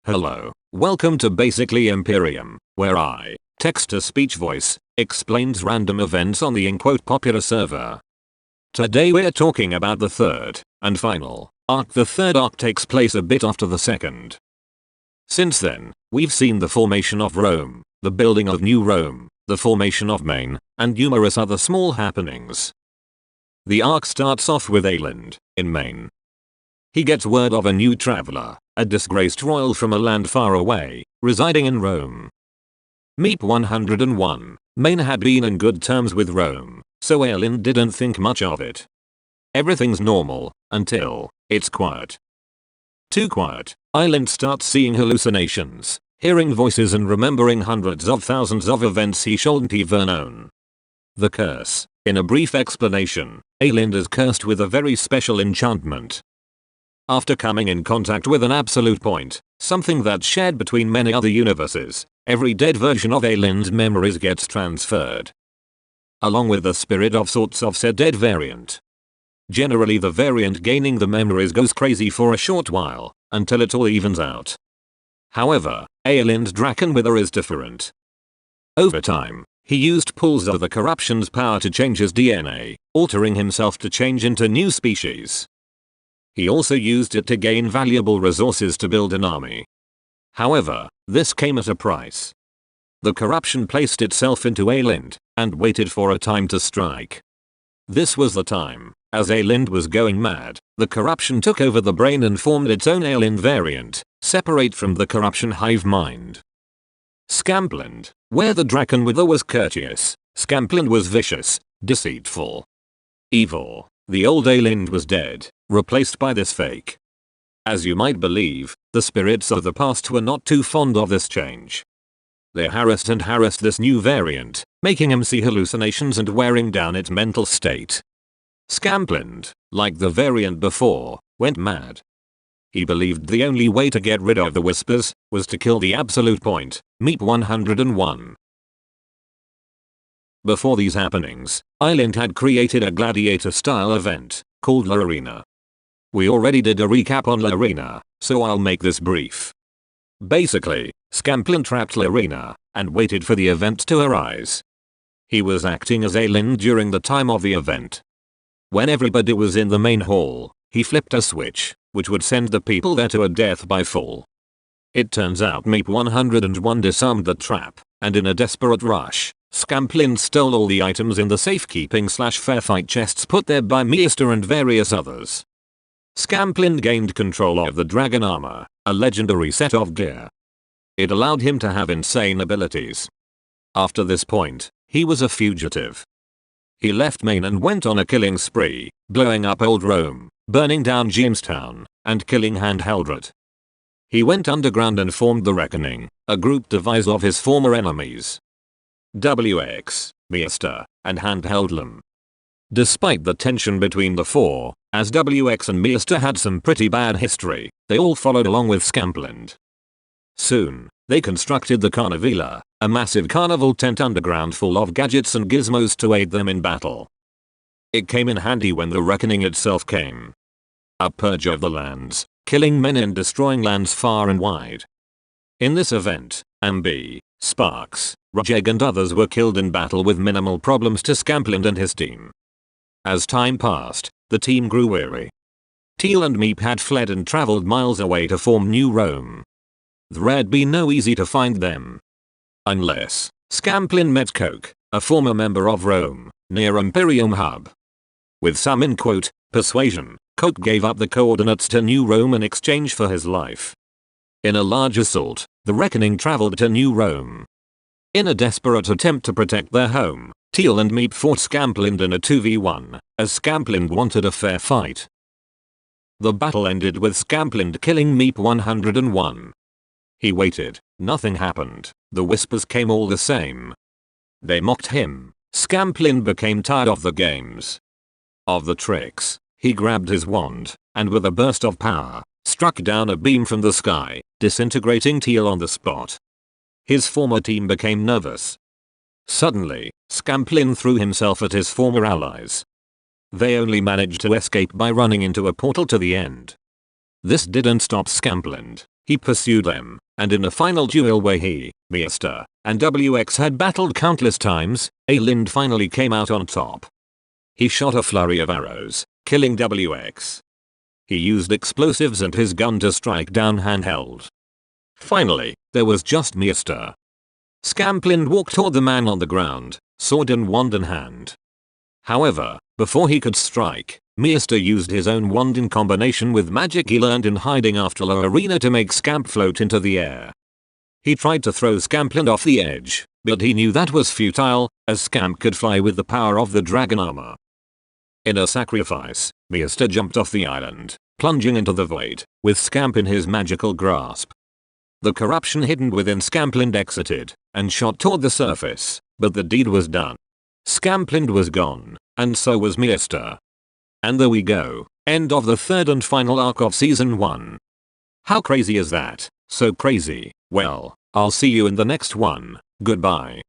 Hello, welcome to Basically Empirium, where I, text-to-speech voice, explains random events on the "popular server." Today we're talking about the third, and final, arc. The third arc takes place a bit after the second. Since then, we've seen the formation of Rome, the building of New Rome, the formation of Maine, and numerous other small happenings. The arc starts off with ALindd, in Maine. He gets word of a new traveler, a disgraced royal from a land far away, residing in Rome. Meep 101, Maine had been in good terms with Rome, so ALindd didn't think much of it. Everything's normal, until it's quiet. Too quiet, ALindd starts seeing hallucinations, hearing voices and remembering hundreds of thousands of events he shouldn't have known. The curse. In a brief explanation, ALindd is cursed with a very special enchantment. After coming in contact with an absolute point, something that's shared between many other universes, every dead version of ALindd's memories gets transferred, along with the spirit of sorts of said dead variant. Generally the variant gaining the memories goes crazy for a short while, until it all evens out. However, ALindd's Draken Wither is different. Over time, he used pulls of the corruption's power to change his DNA, altering himself to change into new species. He also used it to gain valuable resources to build an army. However, this came at a price. The corruption placed itself into ALindd, and waited for a time to strike. This was the time. As ALindd was going mad, the corruption took over the brain and formed its own ALindd variant, separate from the corruption hive mind. Scamplindd, where the Draken Wither was courteous, Scamplindd was vicious, deceitful, evil. The old ALindd was dead, replaced by this fake. As you might believe, the spirits of the past were not too fond of this change. They harassed and harassed this new variant, making him see hallucinations and wearing down its mental state. Scamplindd, like the variant before, went mad. He believed the only way to get rid of the whispers was to kill the absolute point, Meep 101. Before these happenings, ALindd had created a gladiator-style event, called La Arena. We already did a recap on La Arena, so I'll make this brief. Basically, Scamplindd trapped La Arena, and waited for the event to arise. He was acting as ALindd during the time of the event. When everybody was in the main hall, he flipped a switch, which would send the people there to a death by fall. It turns out Meep 101 disarmed the trap, and in a desperate rush, Scamplindd stole all the items in the safekeeping/fair fight chests put there by Meester and various others. Scamplindd gained control of the dragon armor, a legendary set of gear. It allowed him to have insane abilities. After this point, he was a fugitive. He left Maine and went on a killing spree, blowing up old Rome, burning down Jamestown, and killing Handheldred. He went underground and formed the Reckoning, a group devised of his former enemies, WX, Meester, and Handheldlem. Despite the tension between the four, as WX and Meester had some pretty bad history, they all followed along with Scamplindd. Soon, they constructed the Carnivila, a massive carnival tent underground full of gadgets and gizmos to aid them in battle. It came in handy when the Reckoning itself came. A purge of the lands, killing men and destroying lands far and wide. In this event, Ambi, Sparks, Rajeg and others were killed in battle with minimal problems to Scamplindd and his team. As time passed, the team grew weary. Teal and Meep had fled and traveled miles away to form New Rome. There'd be no easy to find them. Unless Scamplindd met Coke, a former member of Rome, near Empirium Hub. With some persuasion, Coke gave up the coordinates to New Rome in exchange for his life. In a large assault, the Reckoning traveled to New Rome. In a desperate attempt to protect their home, Teal and Meep fought Scamplindd in a 2v1, as Scamplindd wanted a fair fight. The battle ended with Scamplindd killing Meep 101. He waited, nothing happened, the whispers came all the same. They mocked him. Scamplindd became tired of the games, of the tricks. He grabbed his wand, and with a burst of power, struck down a beam from the sky, disintegrating Teal on the spot. His former team became nervous. Suddenly, Scamplindd threw himself at his former allies. They only managed to escape by running into a portal to the end. This didn't stop Scamplindd. He pursued them, and in a final duel where he, Mr. and WX had battled countless times, ALindd finally came out on top. He shot a flurry of arrows, killing WX. He used explosives and his gun to strike down handheld. Finally, there was just Mr. Scamplindd walked toward the man on the ground, sword and wand in hand. However, before he could strike, Mr. used his own wand in combination with magic he learned in hiding after Lorena to make Scamp float into the air. He tried to throw Scamplindd off the edge, but he knew that was futile, as Scamp could fly with the power of the dragon armor. In a sacrifice, Mr. jumped off the island, plunging into the void, with Scamp in his magical grasp. The corruption hidden within Scamplindd exited, and shot toward the surface, but the deed was done. Scamplindd was gone, and so was Mr. And there we go, end of the third and final arc of season 1. How crazy is that? So crazy. Well, I'll see you in the next one. Goodbye.